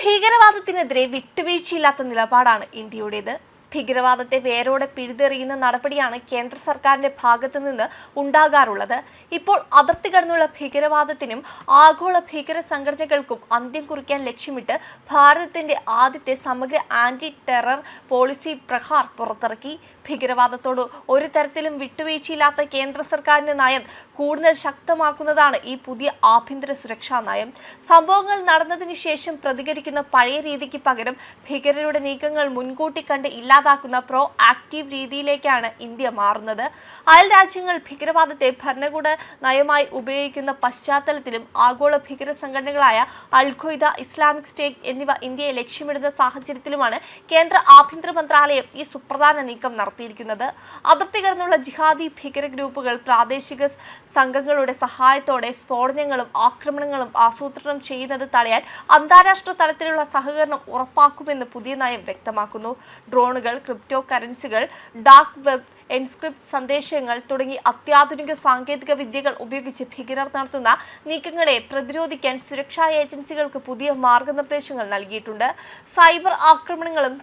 ഭീകരവാദത്തിനെതിരെ വിട്ടുവീഴ്ചയില്ലാത്ത നിലപാടാണ് ഇന്ത്യയുടേത്. ഭീകരവാദത്തെ വേരോടെ പിഴുതെറിയുന്ന നടപടിയാണ് കേന്ദ്ര സർക്കാരിന്റെ ഭാഗത്തു നിന്ന് ഉണ്ടാകാറുള്ളത്. ഇപ്പോൾ അതിർത്തി കടന്നുള്ള ഭീകരവാദത്തിനും ആഗോള ഭീകര സംഘടനകൾക്കും അന്ത്യം കുറിക്കാൻ ലക്ഷ്യമിട്ട് ഭാരതത്തിന്റെ ആദ്യത്തെ സമഗ്ര ആന്റി ടെറർ പോളിസി പ്രഹാർ പുറത്തിറക്കി. ഭീകരവാദത്തോട് ഒരു തരത്തിലും വിട്ടുവീഴ്ചയില്ലാത്ത കേന്ദ്ര സർക്കാരിന്റെ നയം കൂടുതൽ ശക്തമാക്കുന്നതാണ് ഈ പുതിയ ആഭ്യന്തര സുരക്ഷാ നയം. സംഭവങ്ങൾ നടന്നതിനു ശേഷം പ്രതികരിക്കുന്ന പഴയ രീതിക്ക് പകരം ഭീകരരുടെ നീക്കങ്ങൾ മുൻകൂട്ടി കണ്ട് ഇല്ലാതാക്കുന്ന പ്രോ ആക്റ്റീവ് രീതിയിലേക്കാണ് ഇന്ത്യ മാറുന്നത്. അയൽ രാജ്യങ്ങൾ ഭീകരവാദത്തെ ഭരണകൂട നയമായി ഉപയോഗിക്കുന്ന പശ്ചാത്തലത്തിലും ആഗോള ഭീകര സംഘടനകളായ അൽ-ഖ്വയ്ദ, ഇസ്ലാമിക് സ്റ്റേറ്റ് എന്നിവ ഇന്ത്യയെ ലക്ഷ്യമിടുന്ന സാഹചര്യത്തിലുമാണ് കേന്ദ്ര ആഭ്യന്തര മന്ത്രാലയം ഈ സുപ്രധാന നീക്കം നടത്തിയിരിക്കുന്നത്. അതിർത്തി കടന്നുള്ള ജിഹാദി ഭീകര ഗ്രൂപ്പുകൾ പ്രാദേശിക സംഘങ്ങളുടെ സഹായത്തോടെ സ്ഫോടനങ്ങളും ആക്രമണങ്ങളും ആസൂത്രണം ചെയ്യുന്നത് തടയാൻ അന്താരാഷ്ട്ര തലത്തിലുള്ള സഹകരണം ഉറപ്പാക്കുമെന്ന് പുതിയ നയം വ്യക്തമാക്കുന്നു. ഡ്രോണുകൾ, ക്രിപ്റ്റോ കറൻസികൾ, ഡാർക്ക് വെബ്, എൻക്രിപ്റ്റ് സന്ദേശങ്ങൾ തുടങ്ങി അത്യാധുനിക സാങ്കേതിക വിദ്യകൾ ഉപയോഗിച്ച് ഭീകരർ നടത്തുന്ന നീക്കങ്ങളെ പ്രതിരോധിക്കാൻ സുരക്ഷാ ഏജൻസികൾക്ക് പുതിയ മാർഗനിർദ്ദേശങ്ങൾ നൽകിയിട്ടുണ്ട്. സൈബർ ആക്രമണങ്ങളും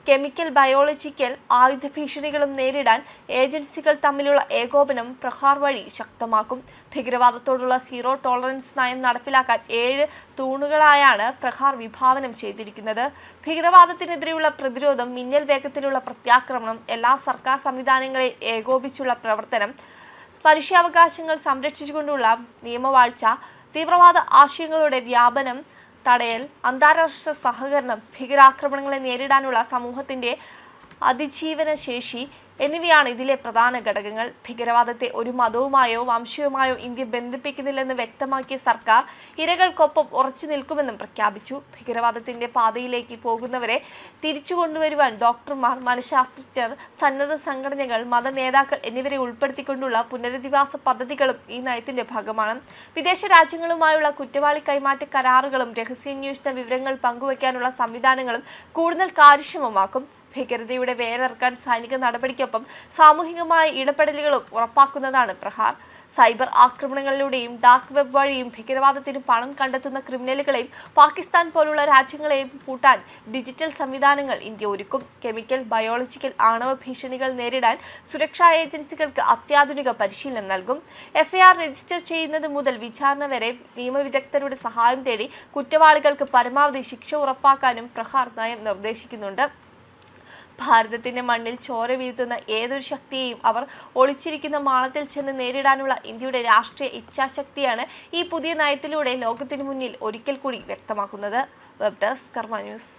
കെമിക്കൽ, ബയോളജിക്കൽ ആയുധ ഭീഷണികളും നേരിടാൻ ഏജൻസികൾ തമ്മിലുള്ള ഏകോപനം പ്രഹാർ വഴി ശക്തമാക്കും. ഭീകരവാദത്തോടുള്ള സീറോ ടോളറൻസ് നയം നടപ്പിലാക്കാൻ 7 തൂണുകളായാണ് പ്രഹാർ വിഭാവനം ചെയ്തിരിക്കുന്നത്. ഭീകരവാദത്തിനെതിരെയുള്ള പ്രതിരോധം, മിന്നൽ വേഗത്തിലുള്ള പ്രത്യാക്രമണം, എല്ലാ സർക്കാർ സംവിധാനങ്ങളെയും ഏകോപിച്ചുള്ള പ്രവർത്തനം, മനുഷ്യാവകാശങ്ങൾ സംരക്ഷിച്ചുകൊണ്ടുള്ള നിയമവാഴ്ച, തീവ്രവാദ ആശയങ്ങളുടെ വ്യാപനം തടയൽ, അന്താരാഷ്ട്ര സഹകരണം, ഭീകരാക്രമണങ്ങളെ നേരിടാനുള്ള സമൂഹത്തിന്റെ അതിജീവന ശേഷി എന്നിവയാണ് ഇതിലെ പ്രധാന ഘടകങ്ങൾ. ഭീകരവാദത്തെ ഒരു മതവുമായോ വംശവുമായോ ഇന്ത്യ ബന്ധിപ്പിക്കുന്നില്ലെന്ന് വ്യക്തമാക്കിയ സർക്കാർ ഇരകൾക്കൊപ്പം ഉറച്ചു നിൽക്കുമെന്നും പ്രഖ്യാപിച്ചു. ഭീകരവാദത്തിന്റെ പാതയിലേക്ക് പോകുന്നവരെ തിരിച്ചു കൊണ്ടുവരുവാൻ ഡോക്ടർമാർ, മനഃശാസ്ത്രജ്ഞർ, സന്നദ്ധ സംഘടനകൾ, മത നേതാക്കൾ എന്നിവരെ ഉൾപ്പെടുത്തിക്കൊണ്ടുള്ള പുനരധിവാസ പദ്ധതികളും ഈ നയത്തിന്റെ ഭാഗമാണ്. വിദേശ രാജ്യങ്ങളുമായുള്ള കുറ്റവാളി കൈമാറ്റ കരാറുകളും രഹസ്യാന്വേഷണ വിവരങ്ങൾ പങ്കുവയ്ക്കാനുള്ള സംവിധാനങ്ങളും കൂടുതൽ കാര്യക്ഷമമാക്കും. ഭീകരതയുടെ വേരറുക്കാൻ സൈനിക നടപടിക്കൊപ്പം സാമൂഹികമായ ഇടപെടലുകളും ഉറപ്പാക്കുന്നതാണ് പ്രഹാർ. സൈബർ ആക്രമണങ്ങളിലൂടെയും ഡാർക്ക് വെബ് വഴിയും ഭീകരവാദത്തിന് പണം കണ്ടെത്തുന്ന ക്രിമിനലുകളെയും പാകിസ്ഥാൻ പോലുള്ള രാജ്യങ്ങളെയും പൂട്ടാൻ ഡിജിറ്റൽ സംവിധാനങ്ങൾ ഇന്ത്യ ഒരുക്കും. കെമിക്കൽ, ബയോളജിക്കൽ, ആണവ ഭീഷണികൾ നേരിടാൻ സുരക്ഷാ ഏജൻസികൾക്ക് അത്യാധുനിക പരിശീലനം നൽകും. FIR രജിസ്റ്റർ ചെയ്യുന്നത് മുതൽ വിചാരണ വരെ നിയമവിദഗ്ധരുടെ സഹായം തേടി കുറ്റവാളികൾക്ക് പരമാവധി ശിക്ഷ ഉറപ്പാക്കാനും പ്രഹാർ നയം നിർദ്ദേശിക്കുന്നുണ്ട്. ഭാരതത്തിന്റെ മണ്ണിൽ ചോര വീഴ്ത്തുന്ന ഏതൊരു ശക്തിയെയും അവർ ഒളിച്ചിരിക്കുന്ന മാളത്തിൽ ചെന്ന് നേരിടാനുള്ള ഇന്ത്യയുടെ രാഷ്ട്രീയ ഇച്ഛാശക്തിയാണ് ഈ പുതിയ നയത്തിലൂടെ ലോകത്തിന് മുന്നിൽ ഒരിക്കൽ കൂടി വ്യക്തമാക്കുന്നത്. വെബ് ഡെസ്ക് കർമ്മ ന്യൂസ്.